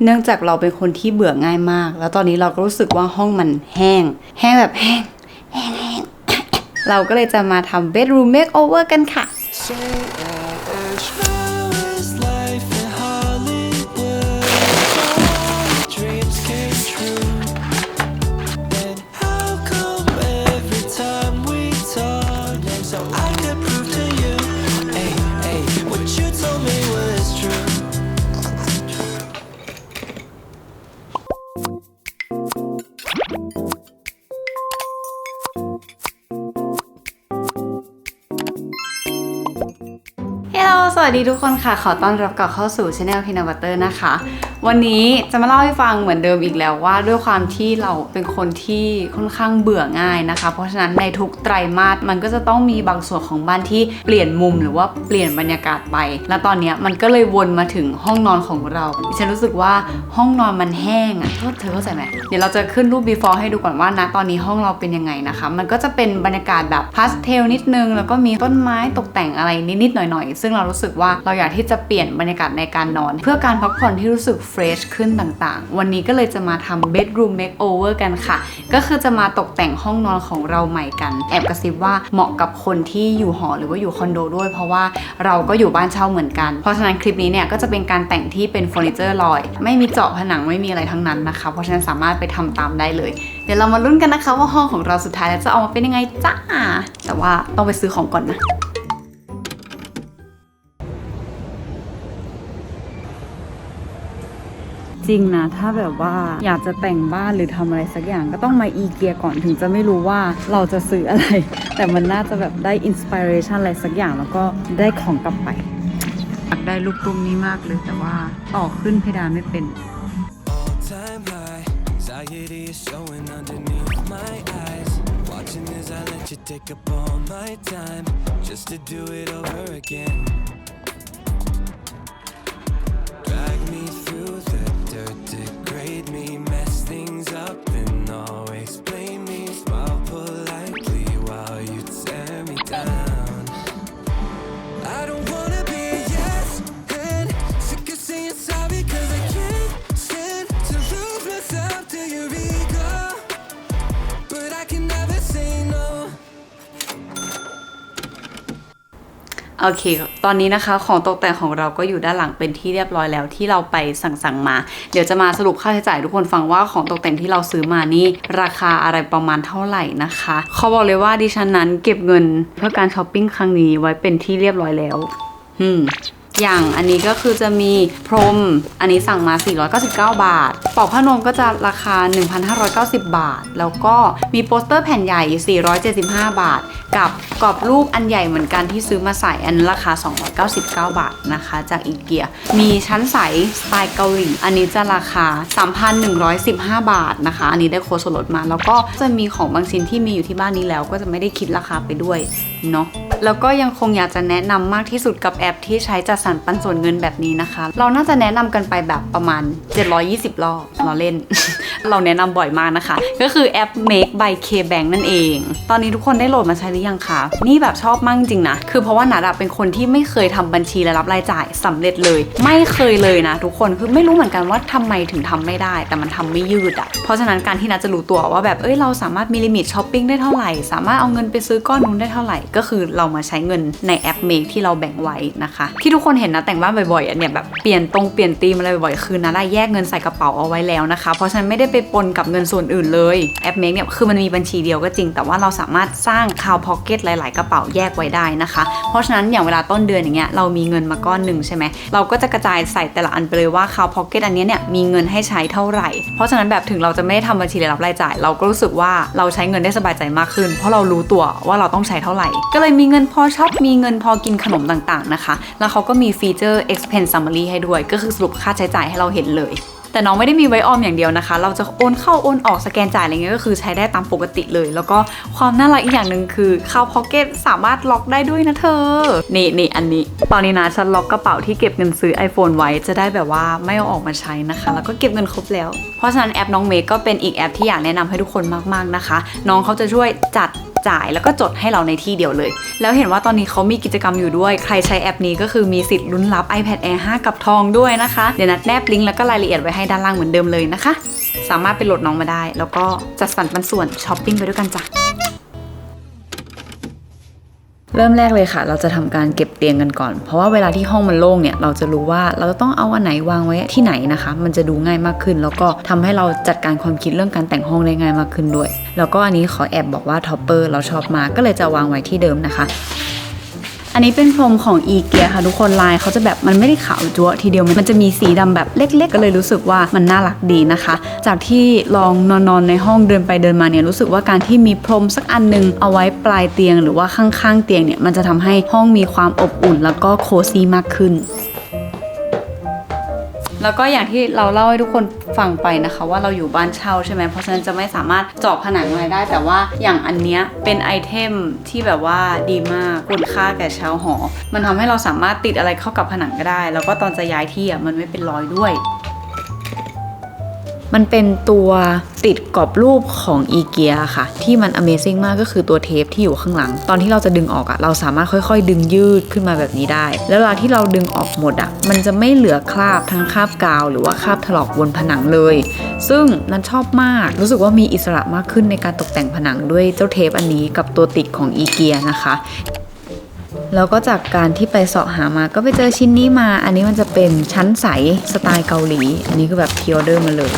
เนื่องจากเราเป็นคนที่เบื่อง่ายมากแล้วตอนนี้เราก็รู้สึกว่าห้องมันแห้งแบบแห้ง เราก็เลยจะมาทำ bedroom makeover กันค่ะสวัสดีทุกคนค่ะขอต้อนรับกลับเข้าสู่ Channel Peanut Butter นะคะวันนี้จะมาเล่าให้ฟังเหมือนเดิมอีกแล้วว่าด้วยความที่เราเป็นคนที่ค่อนข้างเบื่อง่ายนะคะเพราะฉะนั้นในทุกไตรมาสมันก็จะต้องมีบางส่วนของบ้านที่เปลี่ยนมุมหรือว่าเปลี่ยนบรรยากาศไปและตอนนี้มันก็เลยวนมาถึงห้องนอนของเราฉันรู้สึกว่าห้องนอนมันแห้งเธอเข้าใจไหมเดี๋ยวเราจะขึ้นรูป before ให้ดูก่อนว่านะตอนนี้ห้องเราเป็นยังไงนะคะมันก็จะเป็นบรรยากาศแบบพาสเทลนิดนึงแล้วก็มีต้นไม้ตกแต่งอะไรนิดๆหน่อยๆซึ่งเรารู้สึกว่าเราอยากที่จะเปลี่ยนบรรยากาศในการนอนเพื่อการพักผ่อนที่รู้สึกเฟรชขึ้นต่างๆวันนี้ก็เลยจะมาทำ bedroom makeover กันค่ะก็คือจะมาตกแต่งห้องนอนของเราใหม่กันแอบกระซิบว่าเหมาะกับคนที่อยู่หอหรือว่าอยู่คอนโดด้วยเพราะว่าเราก็อยู่บ้านเช่าเหมือนกันเพราะฉะนั้นคลิปนี้เนี่ยก็จะเป็นการแต่งที่เป็นเฟอร์นิเจอร์ลอยไม่มีเจาะผนังไม่มีอะไรทั้งนั้นนะคะเพราะฉะนั้นสามารถไปทำตามได้เลยเดี๋ยวเรามาลุ้นกันนะคะว่าห้องของเราสุดท้ายแล้วจะออกมาเป็นยังไงจ้าแต่ว่าต้องไปซื้อของก่อนนะจริงนะถ้าแบบว่าอยากจะแต่งบ้านหรือทำอะไรสักอย่างก็ต้องมาอีเกียก่อนถึงจะไม่รู้ว่าเราจะซื้ออะไรแต่มันน่าจะแบบได้อินสปิเรชันอะไรสักอย่างแล้วก็ได้ของกลับไปอยากได้ลูกตุ้มนี้มากเลยแต่ว่าต่อขึ้นเพดานไม่เป็นโอเคตอนนี้นะคะของตกแต่งของเราก็อยู่ด้านหลังเป็นที่เรียบร้อยแล้วที่เราไปสั่งมาเดี๋ยวจะมาสรุปค่าใช้จ่ายทุกคนฟังว่าของตกแต่งที่เราซื้อมานี่ราคาอะไรประมาณเท่าไหร่นะคะเขาบอกเลยว่าดิฉันนั้นเก็บเงินเพื่อการช้อปปิ้งครั้งนี้ไว้เป็นที่เรียบร้อยแล้วอย่างอันนี้ก็คือจะมีพรมอันนี้สั่งมา499 บาทปลอกผ้านวมก็จะราคา 1,590 บาทแล้วก็มีโปสเตอร์แผ่นใหญ่475 บาทกับกรอบรูปอันใหญ่เหมือนกันที่ซื้อมาใส่อันราคา299 บาทนะคะจากอีเกียมีชั้นใสสไตล์เกาหลีอันนี้จะราคา 3,115 บาทนะคะอันนี้ได้โค้ดส่วนลดมาแล้วก็จะมีของบางชิ้นที่มีอยู่ที่บ้านนี้แล้วก็จะไม่ได้คิดราคาไปด้วยเนาะแล้วก็ยังคงอยากจะแนะนำมากที่สุดกับแอปที่ใช้จัดสรรปันส่วนเงินแบบนี้นะคะเราน่าจะแนะนำกันไปแบบประมาณ720 รอบเราเล่น เราแนะนำบ่อยมากนะคะก็คือแอป Make by KBank นั่นเองตอนนี้ทุกคนได้โหลดมาใช้หรือยังคะนี่แบบชอบมากจริงนะคือเพราะว่านัดเป็นคนที่ไม่เคยทำบัญชีและรับรายจ่ายสำเร็จเลยไม่เคยเลยนะทุกคนคือไม่รู้เหมือนกันว่าทำไมถึงทำไม่ได้แต่มันทำไม่ยืดเพราะฉะนั้นการที่นัดจะรู้ตัวว่าแบบเราสามารถมีลิมิตช้อปปิ้งได้เท่าไหร่สามารถเอาเงินไปซื้อก้อนนู้นได้เท่าไหร่ก็คือเรามาใช้เงินในแอป Make ที่เราแบ่งไว้นะคะที่ทุกคนเห็นนะแต่งบ้านบ่อยๆเนี่ยแบบเปลี่ยนธีมอะไรบ่อยๆคือนะได้แยกเงินใส่กระเป๋าเอาไว้แล้วนะคะเพราะฉะนั้นไม่ได้ไปปนกับเงินส่วนอื่นเลยแอป Make เนี่ยคือมันมีบัญชีเดียวก็จริงแต่ว่าเราสามารถสร้าง Cloud Pocket หลายๆกระเป๋าแยกไว้ได้นะคะเพราะฉะนั้นอย่างเวลาต้นเดือนอย่างเงี้ยเรามีเงินมาก้อนหนึ่งใช่ไหมเราก็จะกระจายใส่แต่ละอันไปเลยว่า Cloud Pocket อันนี้เนี่ยมีเงินให้ใช้เท่าไหร่เพราะฉะนั้นแบบถึงเราจะไม่ได้ทำบัญชีรายรับรายจ่ายเราก็รู้สึกว่าเราใช้เงินได้สบายใจมากขึ้นเพราะเรารู้ตัวว่าเราต้องใช้เท่าไหร่ก็เลยมีเงินพอช็อปมีเงินพอกินขนมต่างๆนะคะแล้วเขาก็มีฟีเจอร์ expense summary ให้ด้วยก็คือสรุปค่าใช้จ่ายให้เราเห็นเลยแต่น้องไม่ได้มีไว้ออมอย่างเดียวนะคะเราจะโอนเข้าโอนออกสแกนจ่ายอะไรเงี้ยก็คือใช้ได้ตามปกติเลยแล้วก็ความน่ารักอีกอย่างหนึ่งคือCloud Pocketสามารถล็อกได้ด้วยนะเธอนี่อันนี้ตอนนี้นะฉันล็อกกระเป๋าที่เก็บเงินซื้อ iPhone ไว้จะได้แบบว่าไม่เอาออกมาใช้นะคะแล้วก็เก็บเงินครบแล้วเพราะฉะนั้นแอปน้องเมย์ก็เป็นอีกแอปที่อยากแนะนำให้ทุกคนมากๆนะคะน้องเขาจะช่วยจัด จ่ายแล้วก็จดให้เราในที่เดียวเลยแล้วเห็นว่าตอนนี้เขามีกิจกรรมอยู่ด้วยใครใช้แอปนี้ก็คือมีสิทธิ์ลุ้นรับ iPad Air 5 กับทองด้วยนะคะเดี๋ยวนัดแนบลิงก์แล้วก็รายละเอียดไว้ให้ด้านล่างเหมือนเดิมเลยนะคะสามารถไปโหลดน้องมาได้แล้วก็จัดสรรปันส่วนช้อปปิ้งไปด้วยกันจ้ะเริ่มแรกเลยค่ะเราจะทำการเก็บเตียงกันก่อนเพราะว่าเวลาที่ห้องมันโล่งเนี่ยเราจะรู้ว่าเราจะต้องเอาอันไหนวางไว้ที่ไหนนะคะมันจะดูง่ายมากขึ้นแล้วก็ทำให้เราจัดการความคิดเรื่องการแต่งห้องได้ง่ายมากขึ้นด้วยแล้วก็อันนี้ขอแอบบอกว่าท็อปเปอร์เราชอบมากก็เลยจะวางไว้ที่เดิมนะคะอันนี้เป็นพรมของอีเกียค่ะทุกคนลายเขาจะแบบมันไม่ได้ขาวจั๊วทีเดียวมันจะมีสีดำแบบเล็กๆก็เลยรู้สึกว่ามันน่ารักดีนะคะจากที่ลองนอนในห้องเดินไปเดินมาเนี่ยรู้สึกว่าการที่มีพรมสักอันนึงเอาไว้ปลายเตียงหรือว่าข้างๆเตียงเนี่ยมันจะทำให้ห้องมีความอบอุ่นแล้วก็โคซี่มากขึ้นแล้วก็อย่างที่เราเล่าให้ทุกคนฟังไปนะคะว่าเราอยู่บ้านเช่าใช่ไหมเพราะฉะนั้นจะไม่สามารถเจาะผนังอะไรได้แต่ว่าอย่างอันเนี้ยเป็นไอเทมที่แบบว่าดีมากคุณค่าแก่ชาวหอมันทำให้เราสามารถติดอะไรเข้ากับผนังก็ได้แล้วก็ตอนจะย้ายที่มันไม่เป็นรอยด้วยมันเป็นตัวติดกรอบรูปของอีเกียค่ะที่มัน Amazing มากก็คือตัวเทปที่อยู่ข้างหลังตอนที่เราจะดึงออกเราสามารถค่อยๆดึงยืดขึ้นมาแบบนี้ได้แล้วเวลาที่เราดึงออกหมดมันจะไม่เหลือคราบทั้งคราบกาวหรือว่าคราบถลอกบนผนังเลยซึ่งนั้นชอบมากรู้สึกว่ามีอิสระมากขึ้นในการตกแต่งผนังด้วยเจ้าเทปอันนี้กับตัวติดของอีเกียนะคะแล้วก็จากการที่ไปเสาะหามาก็ไปเจอชิ้นนี้มาอันนี้มันจะเป็นชั้นใสสไตล์เกาหลีอันนี้คือแบบพรีออเดอร์มาเลย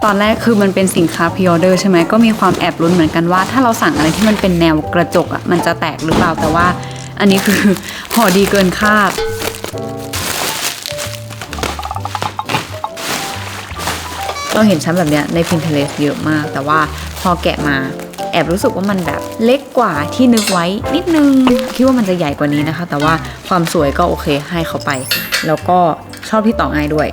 ตอนแรกคือมันเป็นสินค้าพรีออเดอร์ใช่ไหมก็มีความแอบลุ้นเหมือนกันว่าถ้าเราสั่งอะไรที่มันเป็นแนวกระจกมันจะแตกหรือเปล่าแต่ว่าอันนี้คือห่อดีเกินคาดเราเห็นชั้นแบบเนี้ยใน Pinterest เยอะมากแต่ว่าพอแกะมาแอบรู้สึกว่ามันแบบเล็กกว่าที่นึกไว้นิดนึงคิดว่ามันจะใหญ่กว่านี้นะคะแต่ว่าความสวยก็โอเคให้เขาไปแล้วก็ชอบที่ต่อง่ายด้วย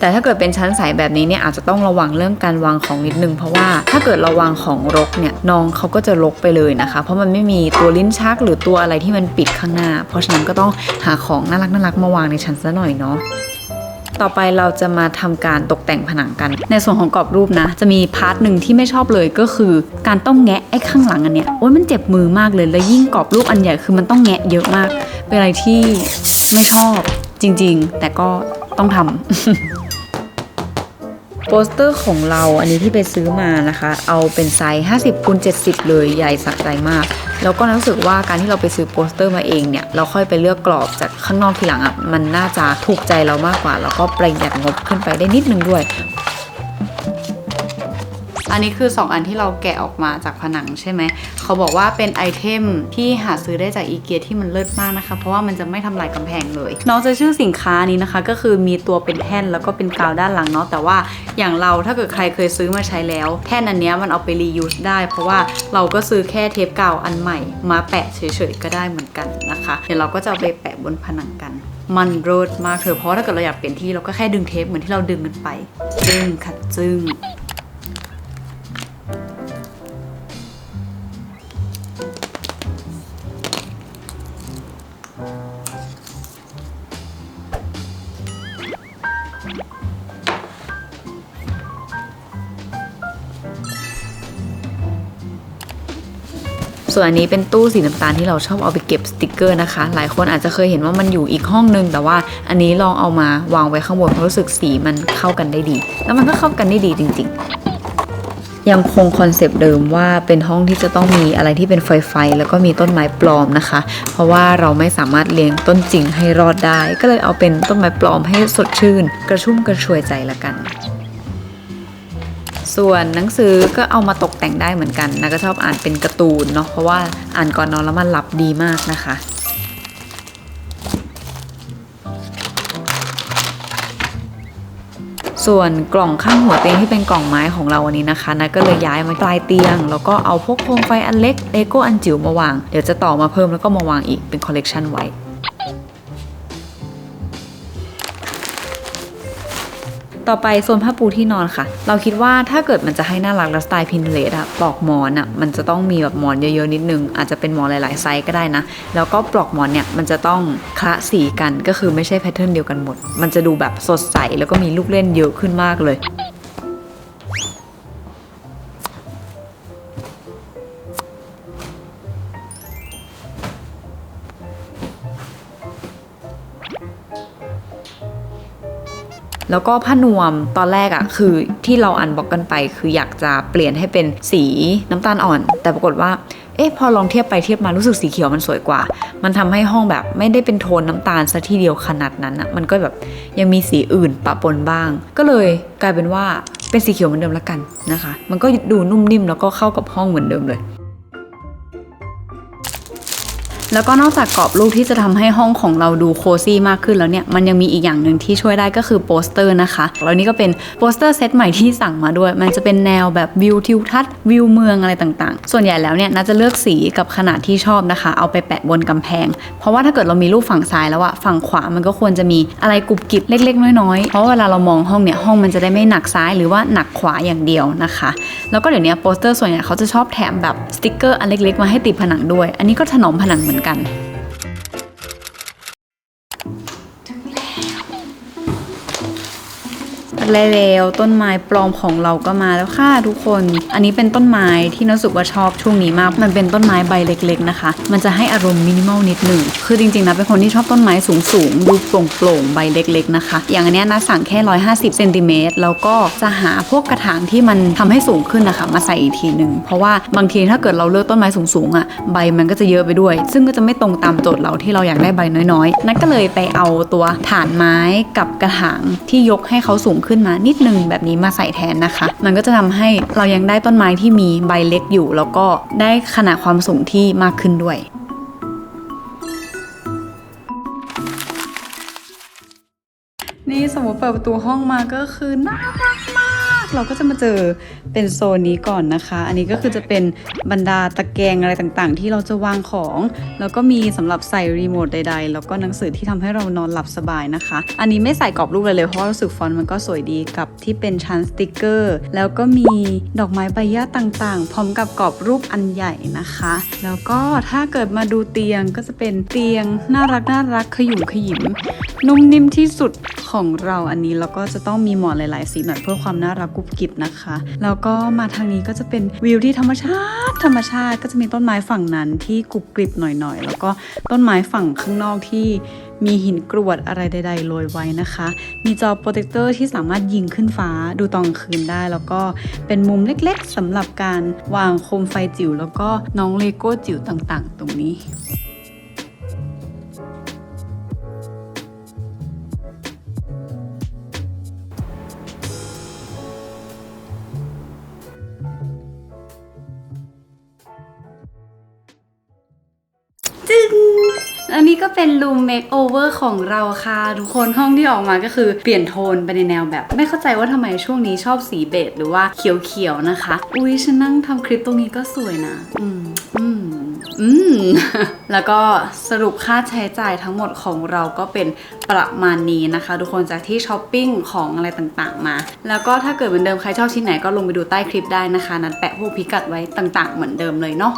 แต่ถ้าเกิดเป็นชั้นใสแบบนี้เนี่ยอาจจะต้องระวังเรื่องการวางของนิดนึงเพราะว่าถ้าเกิดเราวางของรกเนี่ยน้องเขาก็จะรกไปเลยนะคะเพราะมันไม่มีตัวลิ้นชักหรือตัวอะไรที่มันปิดข้างหน้าเพราะฉะนั้นก็ต้องหาของน่ารักมาวางในชั้นซะหน่อยเนาะต่อไปเราจะมาทำการตกแต่งผนังกันในส่วนของกรอบรูปนะจะมีพาร์ทหนึ่งที่ไม่ชอบเลยก็คือการต้องแงะไอ้ข้างหลังอันเนี้ยโอ๊ยมันเจ็บมือมากเลยแล้วยิ่งกรอบรูปอันใหญ่คือมันต้องแงะเยอะมากเป็นอะไรที่ไม่ชอบจริงๆแต่ก็ต้องทำ โปสเตอร์ของเราอันนี้ที่ไปซื้อมานะคะเอาเป็นไซส์50x70เลยใหญ่สะใจมากแล้วก็รู้สึกว่าการที่เราไปซื้อโปสเตอร์มาเองเนี่ยเราค่อยไปเลือกกรอบจากข้างนอกทีหลังมันน่าจะถูกใจเรามากกว่าแล้วก็ประหยัดงบขึ้นไปได้นิดนึงด้วยอันนี้คือ2อันที่เราแกะออกมาจากผนังใช่ไหมเขาบอกว่าเป็นไอเทมที่หาซื้อได้จากอีเกียที่มันเลิศมากนะคะเพราะว่ามันจะไม่ทำลายกำแพงเลยน้องจะชื่อสินค้านี้นะคะก็คือมีตัวเป็นแท่นแล้วก็เป็นกาวด้านหลังเนาะแต่ว่าอย่างเราถ้าเกิดใครเคยซื้อมาใช้แล้วแท่นอันนี้มันเอาไปรียูสได้เพราะว่าเราก็ซื้อแค่เทปกาวอันใหม่มาแปะเฉยๆก็ได้เหมือนกันนะคะเดี๋ยวเราก็จะเอาไปแปะบนผนังกันมันเลิศมากเถอะเพราะถ้าเกิดเราอยากเปลี่ยนที่เราก็แค่ดึงเทปเหมือนที่เราดึงกันไปจึ้งค่ะจึ้งส่วนอันนี้เป็นตู้สีน้ำตาลที่เราชอบเอาไปเก็บสติกเกอร์นะคะหลายคนอาจจะเคยเห็นว่ามันอยู่อีกห้องนึงแต่ว่าอันนี้ลองเอามาวางไว้ข้างบนเพราะรู้สึกสีมันเข้ากันได้ดีแล้วมันก็เข้ากันได้ดีจริงๆยังคงคอนเซปต์เดิมว่าเป็นห้องที่จะต้องมีอะไรที่เป็นไฟแล้วก็มีต้นไม้ปลอมนะคะเพราะว่าเราไม่สามารถเลี้ยงต้นจริงให้รอดได้ก็เลยเอาเป็นต้นไม้ปลอมให้สดชื่นกระชุ่มกระชวยใจละกันส่วนหนังสือก็เอามาตกแต่งได้เหมือนกันนะก็ชอบอ่านเป็นการ์ตูนเนาะเพราะว่าอ่านก่อนนอนแล้วมันหลับดีมากนะคะส่วนกล่องข้างหัวเตียงที่เป็นกล่องไม้ของเราวันนี้นะคะนะก็เลยย้ายมาปลายเตียงแล้วก็เอาพวกโคมไฟอันเล็กเลโก้อันจิ๋วมาวางเดี๋ยวจะต่อมาเพิ่มแล้วก็มาวางอีกเป็นคอลเลกชันไว้ ต่อไปโซนผ้าปูที่นอนค่ะเราคิดว่าถ้าเกิดมันจะให้น่ารักและสไตล์ Pinterest อะปลอกหมอนอะมันจะต้องมีแบบหมอนเยอะๆนิดนึงอาจจะเป็นหมอนหลายๆไซส์ก็ได้นะแล้วก็ปลอกหมอนเนี่ยมันจะต้องคละสีกันก็คือไม่ใช่แพทเทิร์นเดียวกันหมดมันจะดูแบบสดใสแล้วก็มีลูกเล่นเยอะขึ้นมากเลยแล้วก็ผ้านวมตอนแรกอะคือที่เราอันบ็อกกันไปคืออยากจะเปลี่ยนให้เป็นสีน้ำตาลอ่อนแต่ปรากฏว่าพอลองเทียบไปเทียบมารู้สึกสีเขียวมันสวยกว่ามันทำให้ห้องแบบไม่ได้เป็นโทนน้ำตาลซะทีเดียวขนาดนั้นอะมันก็แบบยังมีสีอื่นปะปนบ้างก็เลยกลายเป็นว่าเป็นสีเขียวเหมือนเดิมละกันนะคะมันก็ดูนุ่มนิ่มแล้วก็เข้ากับห้องเหมือนเดิมเลยแล้วก็นอกจากกรอบรูปที่จะทำให้ห้องของเราดูโคซี่มากขึ้นแล้วเนี่ยมันยังมีอีกอย่างหนึ่งที่ช่วยได้ก็คือโปสเตอร์นะคะแล้วนี่ก็เป็นโปสเตอร์เซตใหม่ที่สั่งมาด้วยมันจะเป็นแนวแบบวิวทิวทัศน์วิวเมืองอะไรต่างๆส่วนใหญ่แล้วเนี่ยน่าจะเลือกสีกับขนาดที่ชอบนะคะเอาไปแปะบนกำแพงเพราะว่าถ้าเกิดเรามีรูปฝั่งซ้ายแล้วอะฝั่งขวามันก็ควรจะมีอะไรกุบกิบเล็กๆน้อยๆเพราะเวลาเรามองห้องเนี่ยห้องมันจะได้ไม่หนักซ้ายหรือว่าหนักขวาอย่างเดียวนะคะแล้วก็เดี๋ยวนี้โปสเตอร์ส่วนใหญ่เขาจะชอบแถมแบบสติ๊กเกอร์อันเล็กๆมาให้ติดผนังด้วยอันนี้ก็ถนอมผนังเหมือนกันแล้วต้นไม้ปลอมของเราก็มาแล้วค่ะทุกคนอันนี้เป็นต้นไม้ที่รู้สึกว่าชอบช่วงนี้มากมันเป็นต้นไม้ใบเล็กๆนะคะมันจะให้อารมณ์มินิมอลนิดหนึ่งคือจริงๆนะเป็นคนที่ชอบต้นไม้สูงๆดูโปร่งๆใบเล็กๆนะคะอย่างอันนี้นะสั่งแค่150เซนติเมตรแล้วก็จะหาพวกกระถางที่มันทำให้สูงขึ้นนะคะมาใส่อีกทีนึงเพราะว่าบางทีถ้าเกิดเราเลือกต้นไม้สูงๆอ่ะใบมันก็จะเยอะไปด้วยซึ่งก็จะไม่ตรงตามโจทย์เราที่เราอยากได้ใบน้อยๆนั่นก็เลยไปเอาตัวฐานไม้กับกระถางที่ยกให้เขาสูงขึ้นมานิดนึงแบบนี้มาใส่แทนนะคะมันก็จะทำให้เรายังได้ต้นไม้ที่มีใบเล็กอยู่แล้วก็ได้ขนาดความสูงที่มากขึ้นด้วยนี่สมมติเปิดประตูห้องมาก็คือน่ารักมากเราก็จะมาเจอเป็นโซนนี้ก่อนนะคะอันนี้ก็คือจะเป็นบรรดาตะแกรงอะไรต่างๆที่เราจะวางของแล้วก็มีสำหรับใส่รีโมทใดๆแล้วก็หนังสือที่ทำให้เรานอนหลับสบายนะคะอันนี้ไม่ใส่กรอบรูปเลยเพราะรู้สึกฟอนต์มันก็สวยดีกับที่เป็นชั้นสติกเกอร์แล้วก็มีดอกไม้ใบหญ้าต่างๆพร้อมกับกรอบรูปอันใหญ่นะคะแล้วก็ถ้าเกิดมาดูเตียงก็จะเป็นเตียงน่ารักขยุ่มขยิมนุ่มนิ่มที่สุดของเราอันนี้แล้วก็จะต้องมีหมอนหลายๆสีหน่อยเพื่อความน่ารักกุบกิบนะคะแล้วก็มาทางนี้ก็จะเป็นวิวที่ธรรมชาติก็จะมีต้นไม้ฝั่งนั้นที่กรุบกริบหน่อยๆแล้วก็ต้นไม้ฝั่งข้างนอกที่มีหินกรวดอะไรใดๆโรยไว้นะคะมีจอโปรเจคเตอร์ที่สามารถยิงขึ้นฟ้าดูตอนกลางคืนได้แล้วก็เป็นมุมเล็กๆสำหรับการวางโคมไฟจิ๋วแล้วก็น้องเลโก้จิ๋วต่างๆตรงนี้อันนี้ก็เป็นรูมเมคโอเวอร์ของเราค่ะทุกคนห้องที่ออกมาก็คือเปลี่ยนโทนไปในแนวแบบไม่เข้าใจว่าทำไมช่วงนี้ชอบสีเบจหรือว่าเขียวๆนะคะอุ๊ยฉันนั่งทำคลิปตรงนี้ก็สวยนะแล้วก็สรุปค่าใช้จ่ายทั้งหมดของเราก็เป็นประมาณนี้นะคะทุกคนจากที่ช้อปปิ้งของอะไรต่างๆมาแล้วก็ถ้าเกิดเหมือนเดิมใครชอบชิ้นไหนก็ลงไปดูใต้คลิปได้นะคะนัดแปะพวกพิกัดไว้ต่างๆเหมือนเดิมเลยเนาะ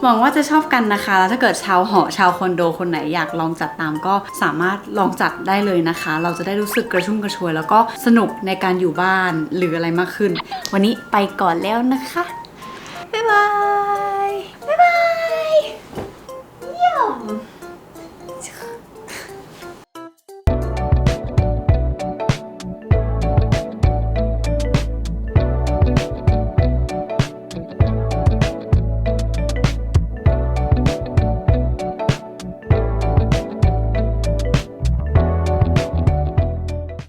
หวังว่าจะชอบกันนะคะแล้วถ้าเกิดชาวหอชาวคอนโดคนไหนอยากลองจัดตามก็สามารถลองจัดได้เลยนะคะเราจะได้รู้สึกกระชุ่มกระชวยแล้วก็สนุกในการอยู่บ้านหรืออะไรมากขึ้นวันนี้ไปก่อนแล้วนะคะบ๊ายบาย